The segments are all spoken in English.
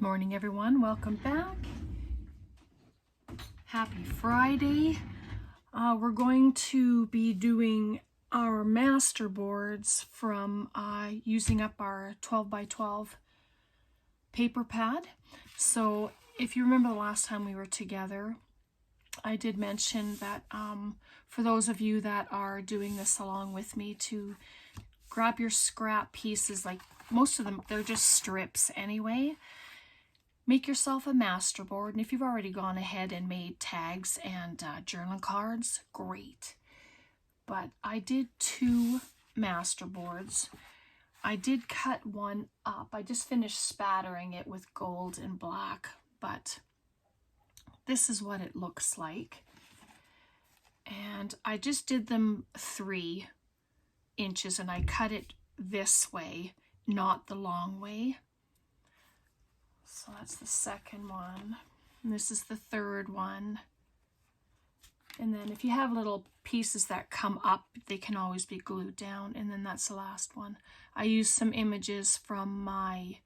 morning, everyone. Welcome back. Happy Friday. We're going to be doing our master boards from using up our 12 by 12 paper pad. So if you remember the last time we were together, I did mention that for those of you that are doing this along with me, to grab your scrap pieces, like most of them, they're just strips anyway. Make yourself a master board, and if you've already gone ahead and made tags and journal cards, great. But I did 2 master boards. I did cut one up. I just finished spattering it with gold and black, but this is what it looks like. And I just did them 3 inches, and I cut it this way, not the long way. So that's the second one, and this is the third one. And then if you have little pieces that come up, they can always be glued down, and then that's the last one. I used some images from my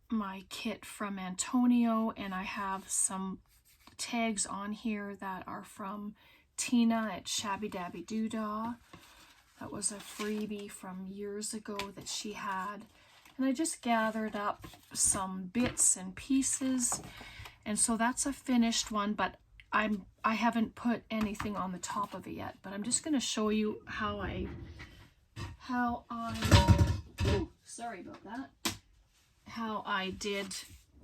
my kit from Antonio, and I have some tags on here that are from Tina at Shabby Dabby Doodah. That was a freebie from years ago that she had. And I just gathered up some bits and pieces, and so that's a finished one, but I haven't put anything on the top of it yet. But I'm just going to show you how I sorry about that, how I did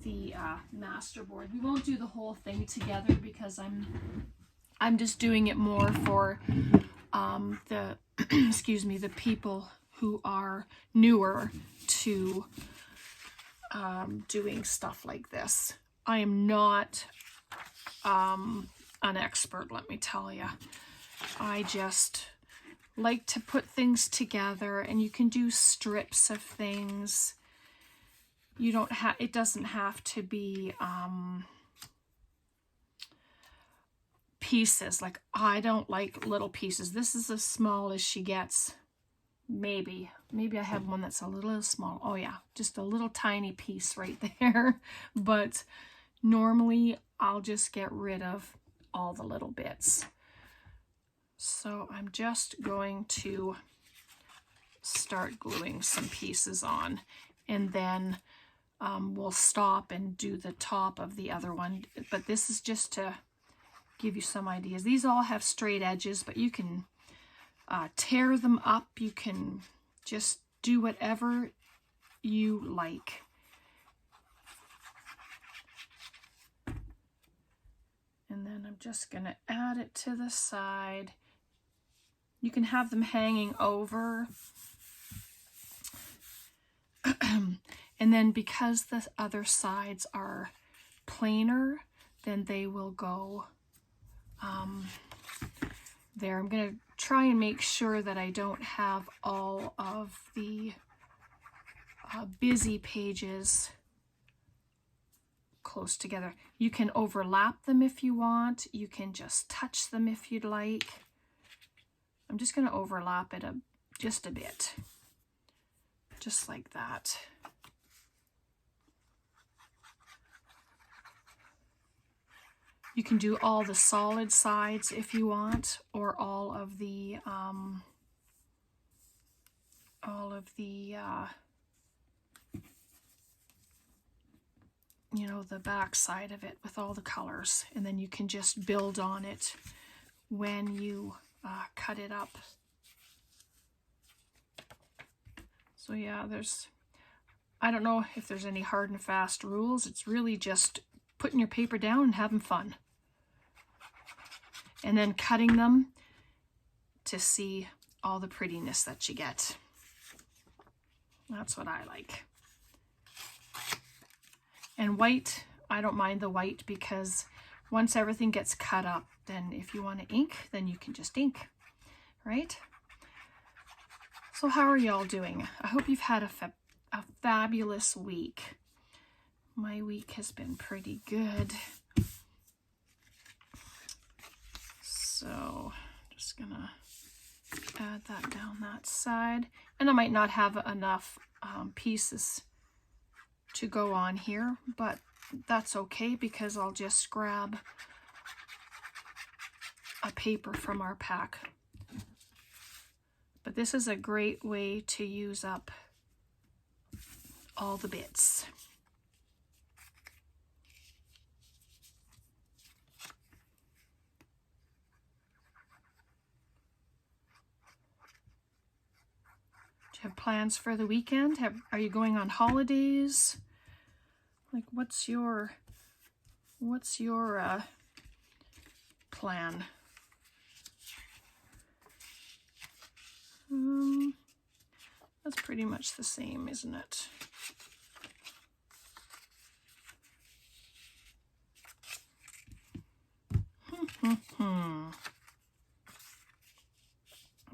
the master board. We won't do the whole thing together because I'm just doing it more for the excuse me, the people who are newer to doing stuff like this. I am not an expert, let me tell you. I just like to put things together, and you can do strips of things. You don't have, it doesn't have to be pieces. Like, I don't like little pieces. This is as small as she gets. Maybe I have one that's a little small. Oh yeah, just a little tiny piece right there. But normally I'll just get rid of all the little bits. So I'm just going to start gluing some pieces on, and then we'll stop and do the top of the other one. But this is just to give you some ideas. These all have straight edges, but you can tear them up. You can just do whatever you like. And then I'm just going to add it to the side. You can have them hanging over. And then because the other sides are plainer, then they will go there. I'm going to try and make sure that I don't have all of the busy pages close together. You can overlap them if you want. You can just touch them if you'd like. I'm just going to overlap it just a bit, just like that. You can do all the solid sides if you want, or all of the you know, the back side of it with all the colors, and then you can just build on it when you cut it up. So yeah, I don't know if there's any hard and fast rules. It's really just putting your paper down and having fun, and then cutting them to see all the prettiness that you get. That's what I like. And white, I don't mind the white, because once everything gets cut up, then if you want to ink, then you can just ink, right? So how are y'all doing? I hope you've had a fabulous week. My week has been pretty good. So just gonna add that down that side, and I might not have enough pieces to go on here, but that's okay because I'll just grab a paper from our pack. But this is a great way to use up all the bits. Do you have plans for the weekend? Are you going on holidays? Like, what's your plan? That's pretty much the same, isn't it?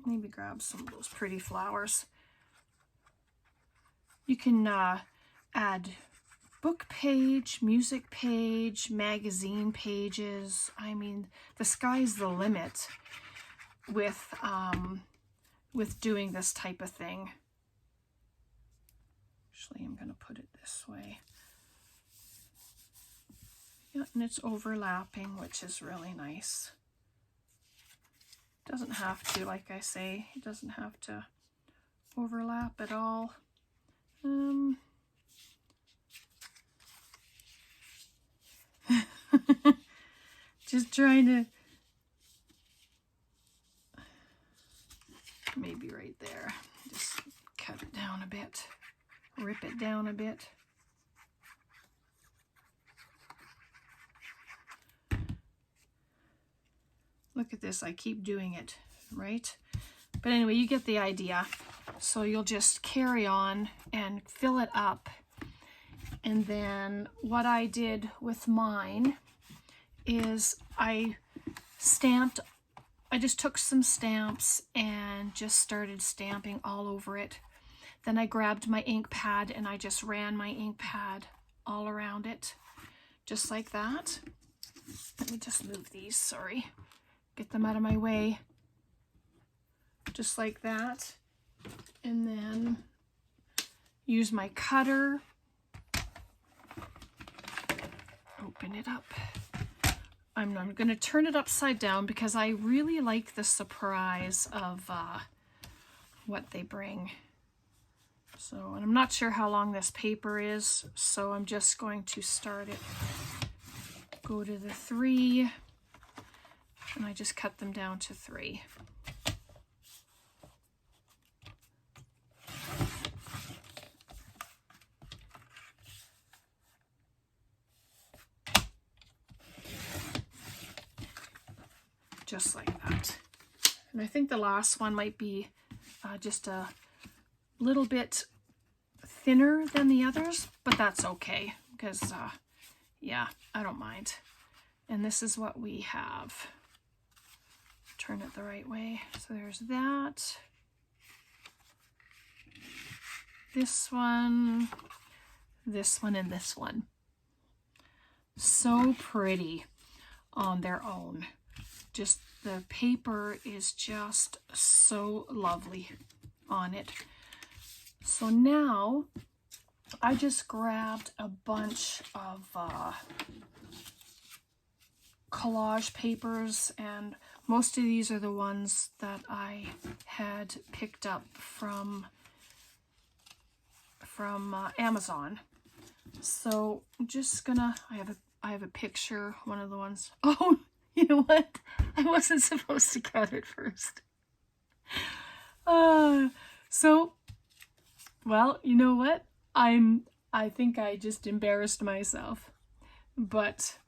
Maybe grab some of those pretty flowers. You can add book page, music page, magazine pages. I mean, the sky's the limit with doing this type of thing. Actually, I'm going to put it this way. Yeah, and it's overlapping, which is really nice. Doesn't have to, like I say, it doesn't have to overlap at all. Just trying to, maybe right there, just cut it down a bit, rip it down a bit. Look at this, I keep doing it, right? But anyway, you get the idea. So you'll just carry on and fill it up. And then what I did with mine is I just took some stamps and just started stamping all over it. Then I grabbed my ink pad and I just ran my ink pad all around it, just like that. Let me just move these, sorry. Get them out of my way. Just like that. And then use my cutter. Open it up. I'm going to turn it upside down because I really like the surprise of what they bring. So, and I'm not sure how long this paper is, so I'm just going to start it. Go to the 3, and I just cut them down to 3. Just like that. And I think the last one might be just a little bit thinner than the others, but that's okay because yeah, I don't mind. And this is what we have. Turn it the right way. So there's that. This one, and this one. So pretty on their own. Just the paper is just so lovely on it. So now I just grabbed a bunch of collage papers, and most of these are the ones that I had picked up from Amazon. So I'm just gonna, I have a picture, one of the ones. Oh, you know what? I wasn't supposed to cut it first. So, well, you know what? I think I just embarrassed myself, but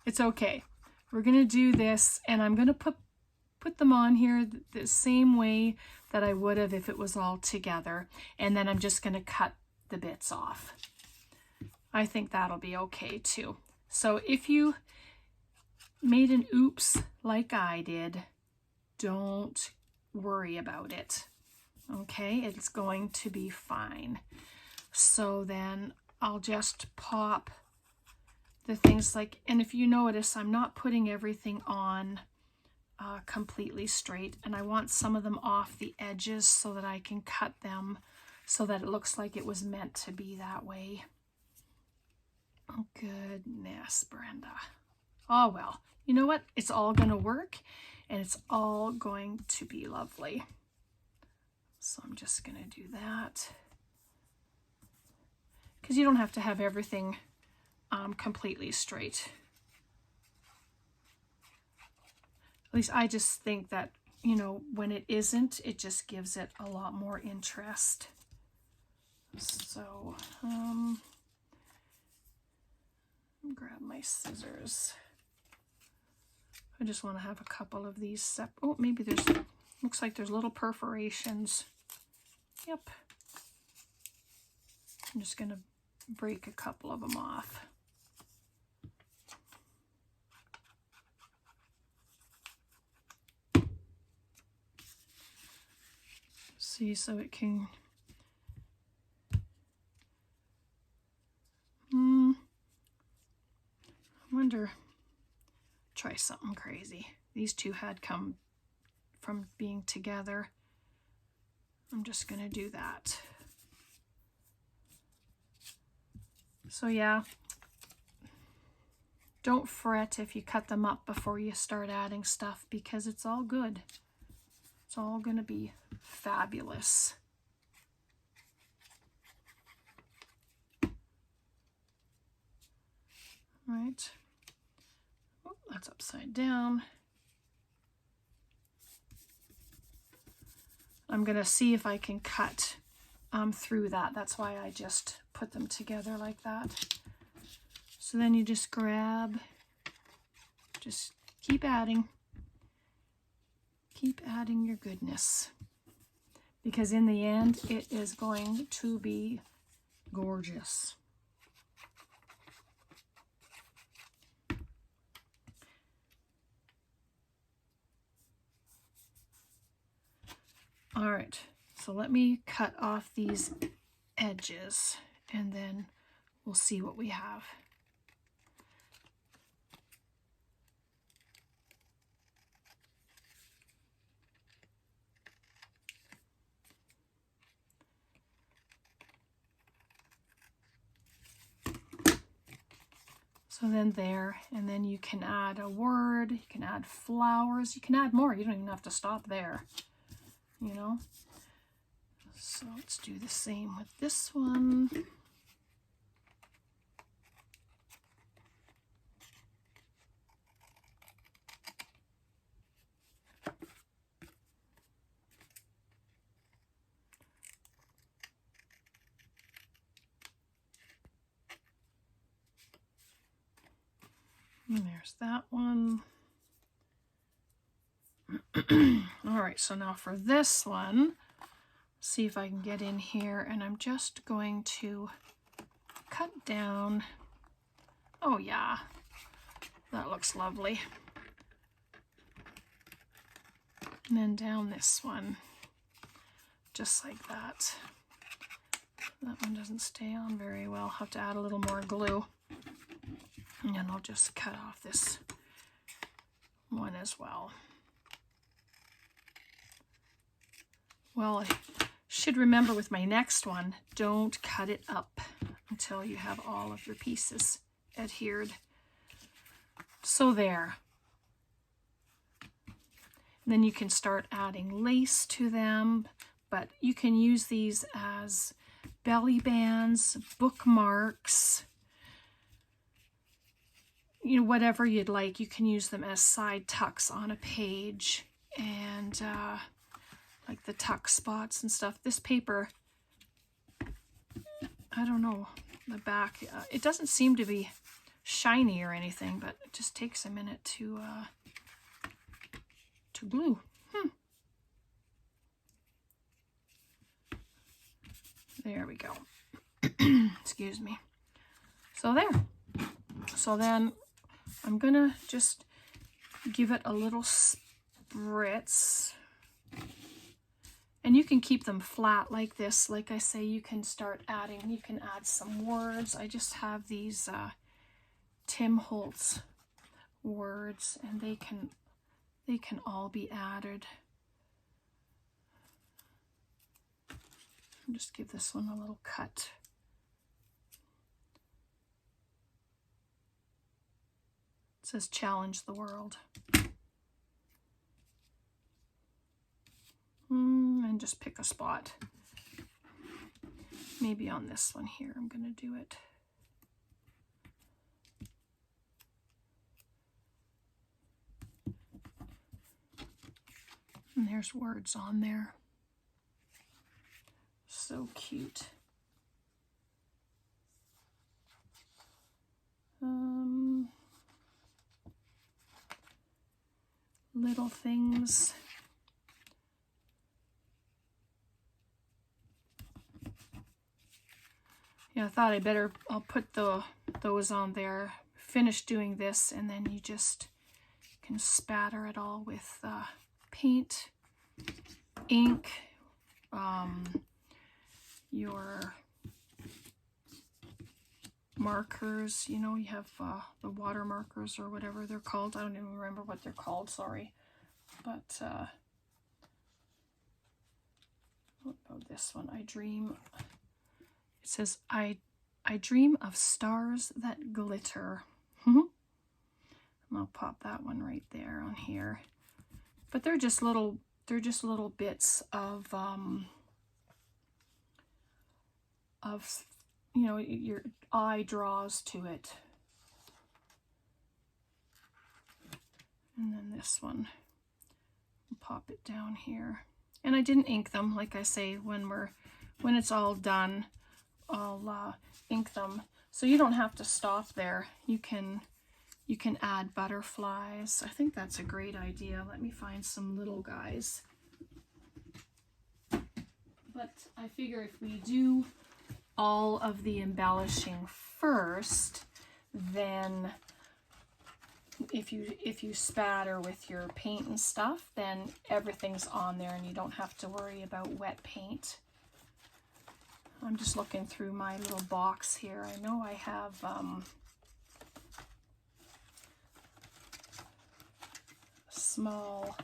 it's okay. We're gonna do this, and I'm gonna put them on here the same way that I would have if it was all together, and then I'm just gonna cut the bits off. I think that'll be okay too. So if you made an oops like I did, don't worry about it. Okay, it's going to be fine. So then I'll just pop the things like, and if you notice, I'm not putting everything on completely straight, and I want some of them off the edges so that I can cut them so that it looks like it was meant to be that way. Goodness, Brenda. Oh well, you know what? It's all going to work and it's all going to be lovely. So I'm just going to do that. Because you don't have to have everything completely straight. At least I just think that, you know, when it isn't, it just gives it a lot more interest. So, grab my scissors. I just want to have a couple of these. Oh, maybe there's, looks like there's little perforations. Yep. I'm just going to break a couple of them off. See, so it can, I wonder, try something crazy. These two had come from being together. I'm just going to do that. So yeah, don't fret if you cut them up before you start adding stuff, because it's all good. It's all going to be fabulous. Right. Oh, that's upside down. I'm going to see if I can cut through that. That's why I just put them together like that. So then you just grab, just keep adding your goodness, because in the end it is going to be gorgeous. All right, so let me cut off these edges and then we'll see what we have. So then there, and then you can add a word, you can add flowers, you can add more. You don't even have to stop there, you know. So let's do the same with this one. And there's that one. All right, so now for this one, see if I can get in here, and I'm just going to cut down. Oh yeah, that looks lovely. And then down this one, just like that. That one doesn't stay on very well. I'll have to add a little more glue. And then I'll just cut off this one as well. Well, I should remember with my next one, don't cut it up until you have all of your pieces adhered. So there. And then you can start adding lace to them, but you can use these as belly bands, bookmarks, you know, whatever you'd like. You can use them as side tucks on a page, and like the tuck spots and stuff. This paper, I don't know, the back, it doesn't seem to be shiny or anything, but it just takes a minute to glue. There we go. Excuse me. So there. So then I'm gonna just give it a little spritz. And you can keep them flat like this. Like I say, you can start adding, you can add some words. I just have these Tim Holtz words, and they can all be added. I'll just give this one a little cut. says challenge the world. And just pick a spot. Maybe on this one here, I'm going to do it. And there's words on there. So cute. Little things. Yeah, I thought I'll put those on there, finish doing this, and then you just can spatter it all with paint, ink, your markers, you know, you have the water markers or whatever they're called. I don't even remember what they're called, sorry. But what about this one? It says, I dream of stars that glitter. And I'll pop that one right there on here. But they're just little bits of you know, your eye draws to it. And then this one, I'll pop it down here. And I didn't ink them, like I say, when it's all done, I'll ink them. So you don't have to stop there. You can add butterflies. I think that's a great idea. Let me find some little guys. But I figure if we do all of the embellishing first, then if you spatter with your paint and stuff, then everything's on there and you don't have to worry about wet paint. I'm just looking through my little box here. I know I have small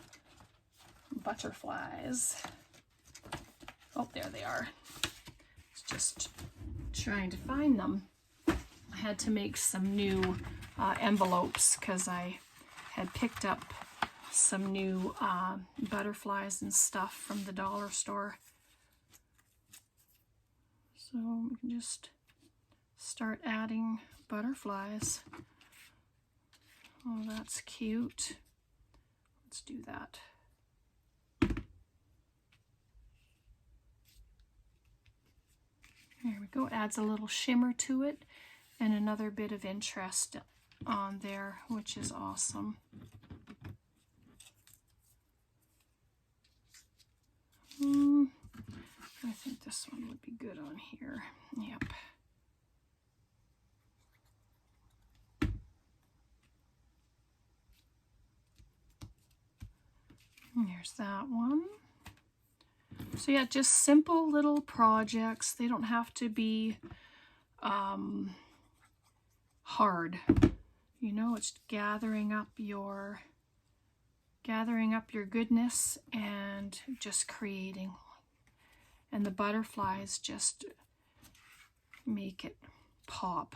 butterflies. Oh, there they are. It's just trying to find them. I had to make some new envelopes because I had picked up some new butterflies and stuff from the dollar store. So we can just start adding butterflies. Oh, that's cute. Let's do that. There we go. Adds a little shimmer to it and another bit of interest on there, which is awesome. I think this one would be good on here. Yep. And there's that one. So yeah, just simple little projects. They don't have to be hard. You know, it's gathering up your goodness and just creating. And the butterflies just make it pop.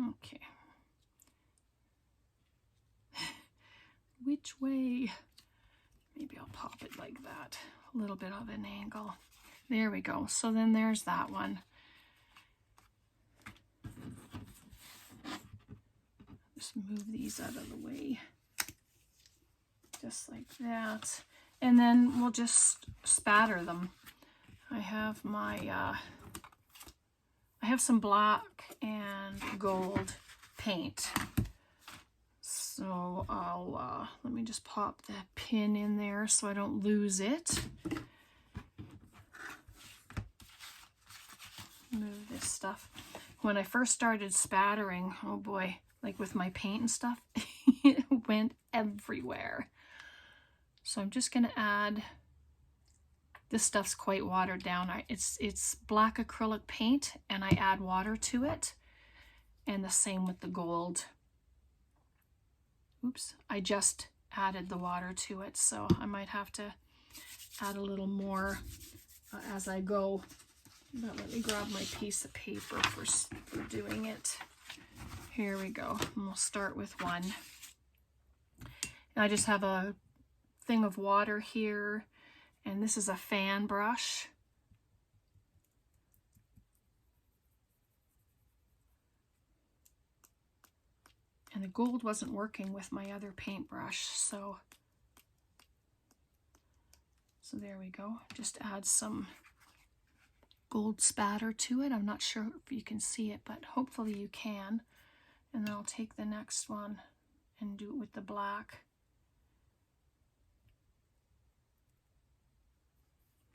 Okay. Which way? Maybe I'll pop it like that. A little bit of an angle. There we go. So then there's that one. Just move these out of the way. Just like that. And then we'll just spatter them. I have my I have some black and gold paint. So I'll, let me just pop that pin in there so I don't lose it. Move this stuff. When I first started spattering, oh boy, like with my paint and stuff, it went everywhere. So I'm just gonna add, this stuff's quite watered down. It's black acrylic paint and I add water to it. And the same with the gold. Oops, I just added the water to it, so I might have to add a little more as I go. But let me grab my piece of paper for doing it. Here we go. And we'll start with one. And I just have a thing of water here, and this is a fan brush. And the gold wasn't working with my other paintbrush, so there we go. Just add some gold spatter to it. I'm not sure if you can see it, but hopefully you can. And then I'll take the next one and do it with the black.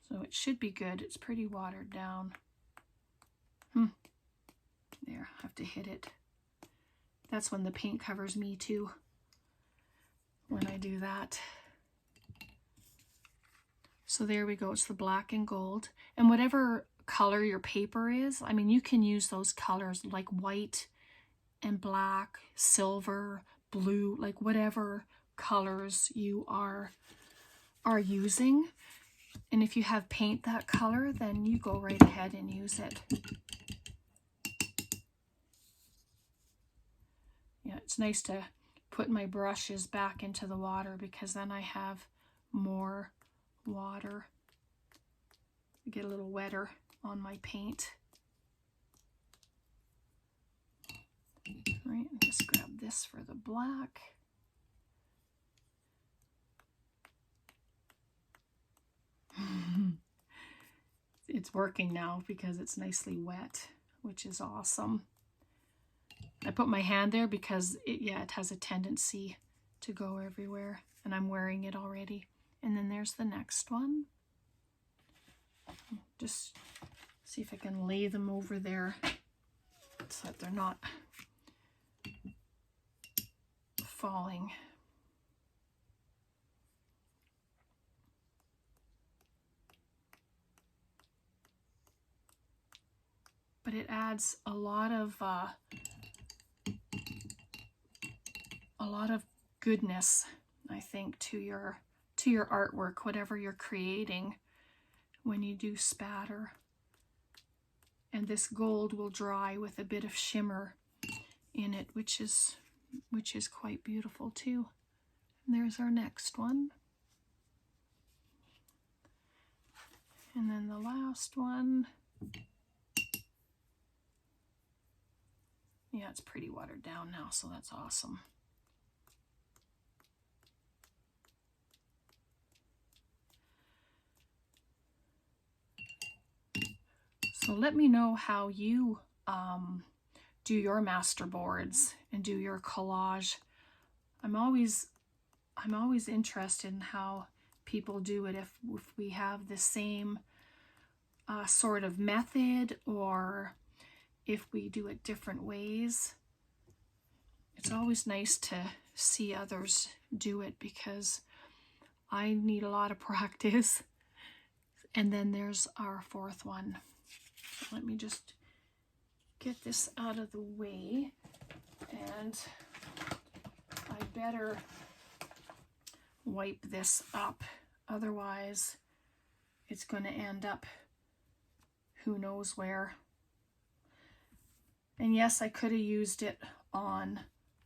So it should be good. It's pretty watered down. There, I have to hit it. That's when the paint covers me too, when I do that. So there we go, it's the black and gold. And whatever color your paper is, I mean, you can use those colors like white and black, silver, blue, like whatever colors you are using. And if you have paint that color, then you go right ahead and use it. Yeah, it's nice to put my brushes back into the water because then I have more water. I get a little wetter on my paint. All right, just grab this for the black. It's working now because it's nicely wet, which is awesome. I put my hand there because it has a tendency to go everywhere, and I'm wearing it already. And then there's the next one. Just see if I can lay them over there so that they're not falling. But it adds a lot of goodness, I think, to your artwork, whatever you're creating, when you do spatter. And this gold will dry with a bit of shimmer in it, which is quite beautiful too. And there's our next one. And then the last one. Yeah, it's pretty watered down now, so that's awesome. So let me know how you do your master boards and do your collage. I'm always interested in how people do it, if we have the same sort of method or if we do it different ways. It's always nice to see others do it because I need a lot of practice. And then there's our fourth one. Let me just get this out of the way, and I better wipe this up, otherwise it's going to end up who knows where. And yes, I could have used it on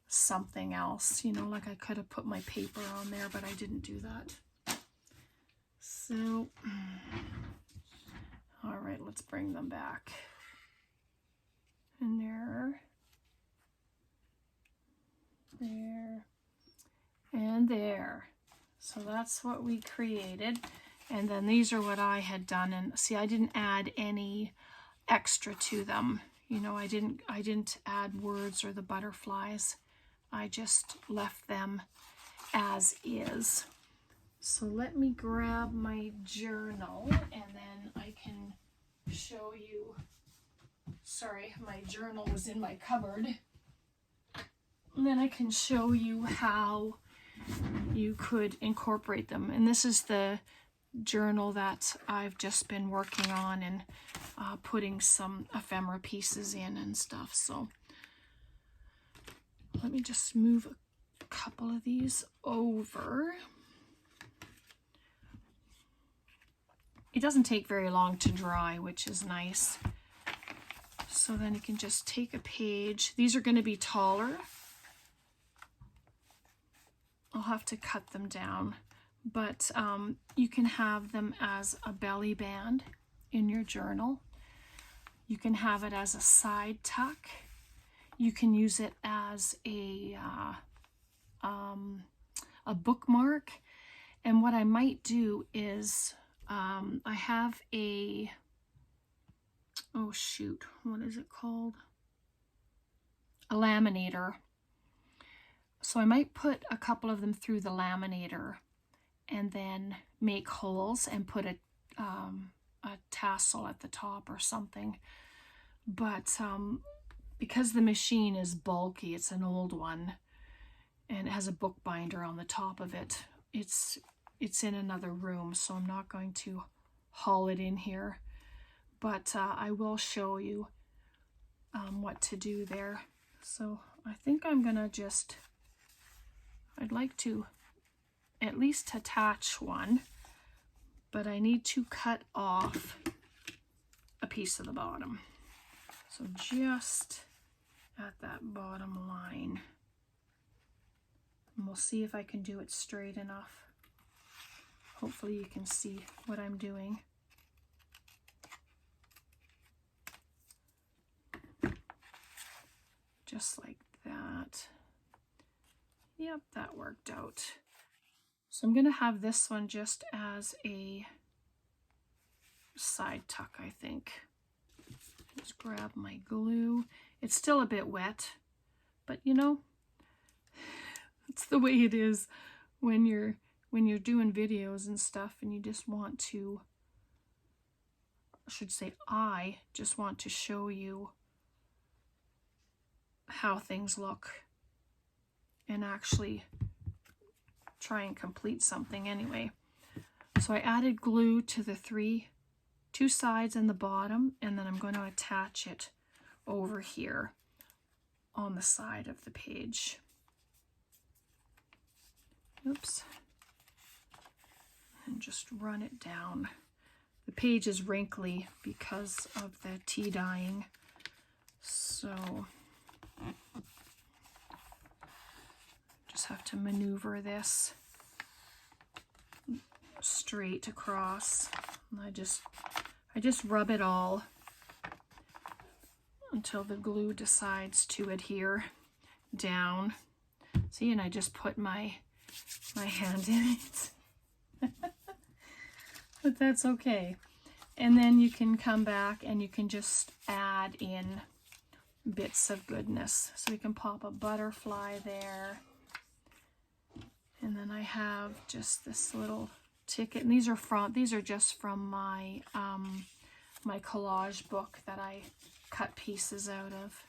something else, you know, like I could have put my paper on there, but I didn't do that. So all right, let's bring them back. And there, and there. So that's what we created. And then these are what I had done. And see, I didn't add any extra to them. You know, I didn't add words or the butterflies. I just left them as is. So let me grab my journal and then I can show you. Sorry, my journal was in my cupboard. And then I can show you how you could incorporate them. And this is the journal that I've just been working on and putting some ephemera pieces in and stuff. So let me just move a couple of these over. it doesn't take very long to dry, which is nice. So then you can just take a page. These are going to be taller. I'll have to cut them down, but you can have them as a belly band in your journal. You can have it as a side tuck. You can use it as a bookmark. And what I might do is I have a, oh shoot, what is it called? A laminator. So I might put a couple of them through the laminator and then make holes and put a tassel at the top or something. But because the machine is bulky, it's an old one, and it has a bookbinder on the top of it. It's in another room, so I'm not going to haul it in here. But I will show you what to do there. So I think I'm gonna just, I'd like to at least attach one, but I need to cut off a piece of the bottom. So just at that bottom line. And we'll see if I can do it straight enough. Hopefully you can see what I'm doing. Just like that. Yep, that worked out. So I'm going to have this one just as a side tuck, I think. Just grab my glue. It's still a bit wet, but you know, it's the way it is when you're doing videos and stuff and you just want to, I should say I just want to show you how things look and actually try and complete something anyway. So I added glue to the two sides and the bottom, and then I'm going to attach it over here on the side of the page. Oops. And just run it down. The page is wrinkly because of the tea dyeing, so just have to maneuver this straight across. And I just rub it all until the glue decides to adhere down. See, and I just put my hand in it. But that's okay. And then you can come back and you can just add in bits of goodness. So you can pop a butterfly there. And then I have just this little ticket. And these are just from my my collage book that I cut pieces out of.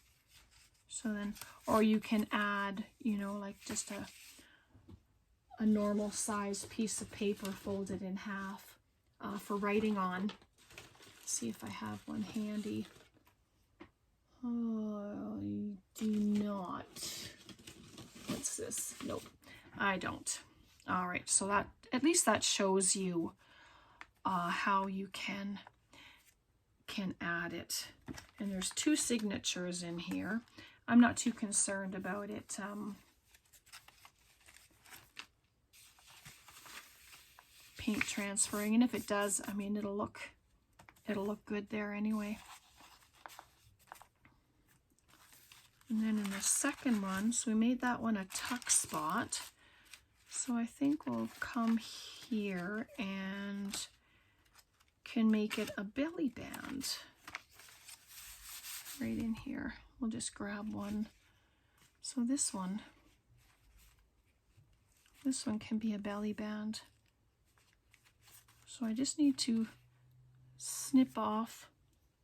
So then, or you can add, you know, like just a normal size piece of paper folded in half for writing on. Let's see if I have one handy. Oh, I do not. What's this? Nope, I don't. All right, so that, at least that shows you how you can add it. And there's two signatures in here. I'm not too concerned about it paint transferring, and if it does, I mean, it'll look good there anyway. And then in the second one, so we made that one a tuck spot. So I think we'll come here and can make it a belly band right in here. We'll just grab one. So this one can be a belly band. So I just need to snip off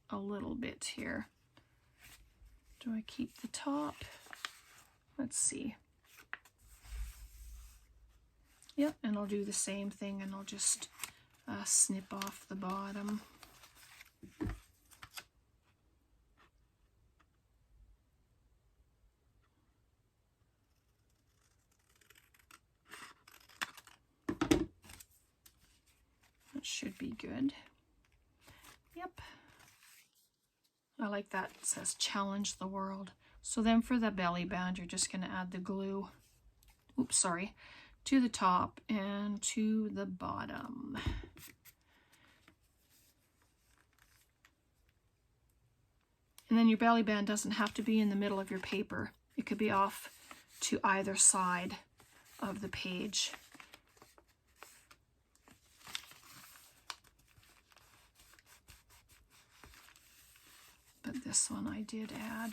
a little bit here. Do I keep the top? Let's see. Yep, and I'll do the same thing, and I'll just snip off the bottom. That should be good. Yep. I like that. It says challenge the world. So then for the belly band, you're just going to add the glue, oops, sorry, to the top and to the bottom. And then your belly band doesn't have to be in the middle of your paper. It could be off to either side of the page. But this one I did add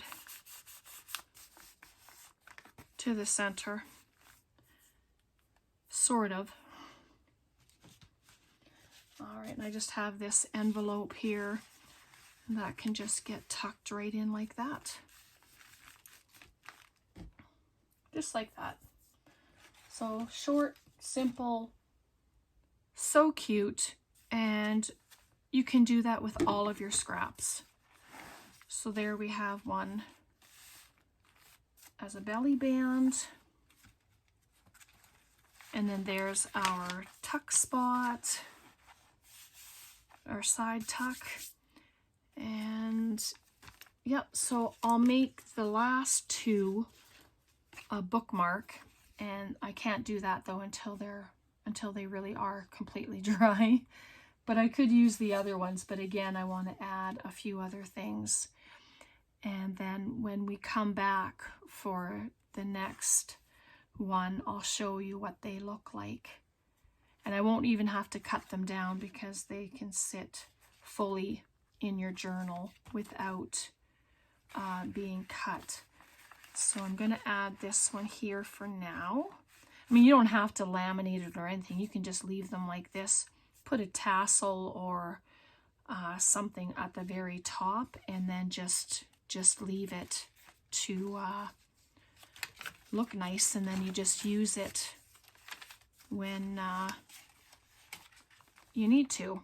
to the center, sort of. All right, and I just have this envelope here that can just get tucked right in like that. Just like that. So short, simple, so cute, and you can do that with all of your scraps. So there we have one as a belly band. And then there's our tuck spot, our side tuck. And yep, so I'll make the last two a bookmark, and I can't do that though until they really are completely dry. But I could use the other ones, but again, I want to add a few other things. And then when we come back for the next one, I'll show you what they look like. And I won't even have to cut them down because they can sit fully in your journal without being cut. So I'm going to add this one here for now. I mean, you don't have to laminate it or anything. You can just leave them like this. Put a tassel or something at the very top, and then just leave it to look nice, and then you just use it when you need to.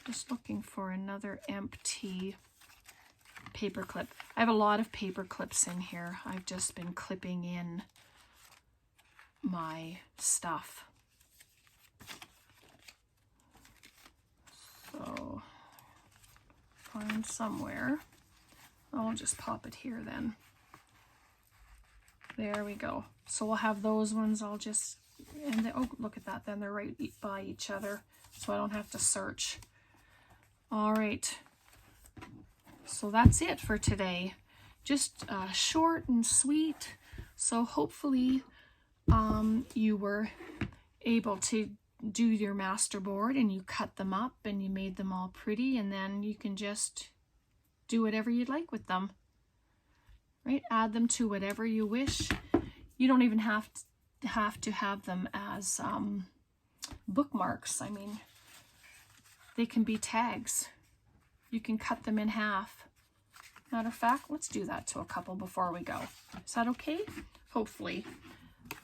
Just looking for another empty paper clip. I have a lot of paper clips in here. I've just been clipping in my stuff. So find somewhere. I'll just pop it here then. There we go. So we'll have those ones. I'll just, and they, oh, look at that. Then they're right by each other, so I don't have to search. All right. So that's it for today. Just short and sweet. So hopefully you were able to do your master board and you cut them up and you made them all pretty, and then you can just do whatever you'd like with them. Right? Add them to whatever you wish. You don't even have to have them as bookmarks. I mean, they can be tags. You can cut them in half. Matter of fact, let's do that to a couple before we go. Is that okay? Hopefully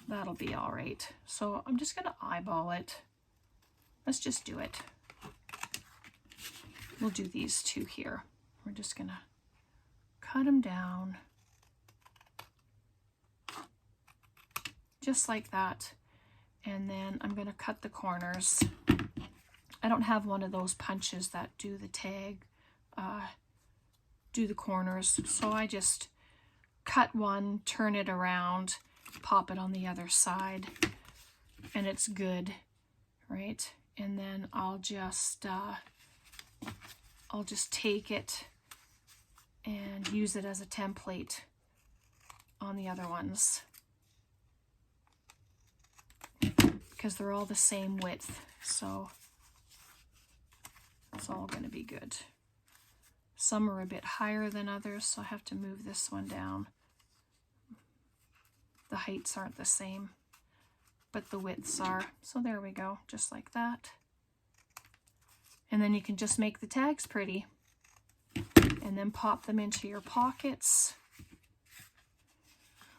that'll be all right. So I'm just going to eyeball it. Let's just do it. We'll do these two here. We're just going to cut them down. Just like that. And then I'm going to cut the corners. I don't have one of those punches that do the tag, do the corners. So I just cut one, turn it around, pop it on the other side, and it's good, right? And then I'll just take it and use it as a template on the other ones, because they're all the same width, so it's all going to be good. Some are a bit higher than others, so I have to move this one down. The heights aren't the same, but the widths are. So there we go, just like that. And then you can just make the tags pretty and then pop them into your pockets,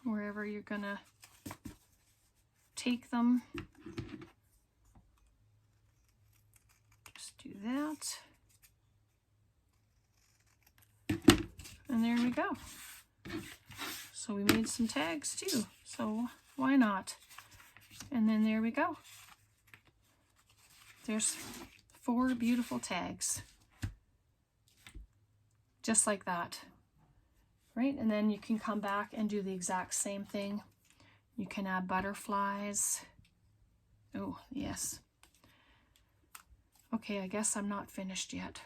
wherever you're gonna take them. Just do that. And there we go. So we made some tags too, so why not? And then there we go. There's 4 beautiful tags. just like that, right? And then you can come back and do the exact same thing. You can add butterflies. Oh, yes. Okay, I guess I'm not finished yet.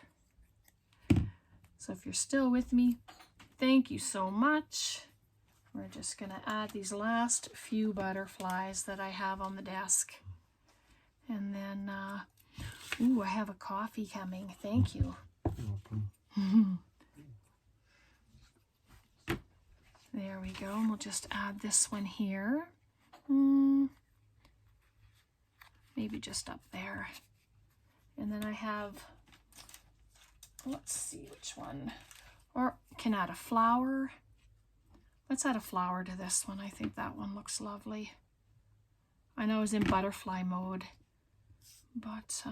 So if you're still with me, thank you so much. We're just going to add these last few butterflies that I have on the desk. And then, ooh, I have a coffee coming. Thank you. There we go. And we'll just add this one here. Maybe just up there. And then I have, let's see which one. Or can add a flower. Let's add a flower to this one. I think that one looks lovely. I know it's in butterfly mode, but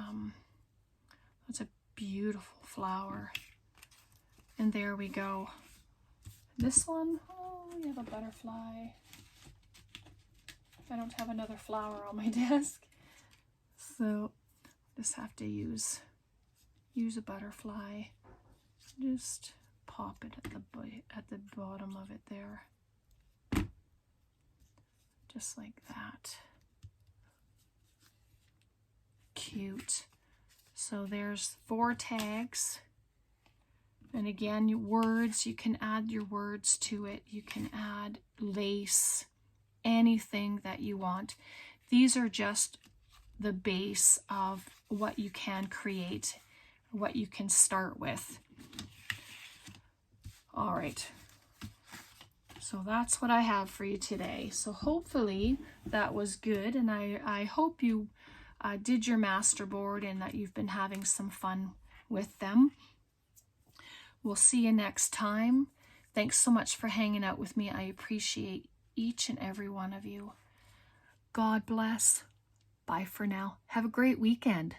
that's a beautiful flower. And there we go. This one, oh, we have a butterfly. I don't have another flower on my desk, so just have to use a butterfly. Just pop it at the bottom of it there, just like that. Cute. So there's 4 tags, and again, your words, you can add your words to it. You can add lace, anything that you want. These are just the base of what you can create, what you can start with. All right, so that's what I have for you today. So hopefully that was good, and I hope you did your master board and that you've been having some fun with them. We'll see you next time. Thanks so much for hanging out with me. I appreciate each and every one of you. God bless. Bye for now. Have a great weekend.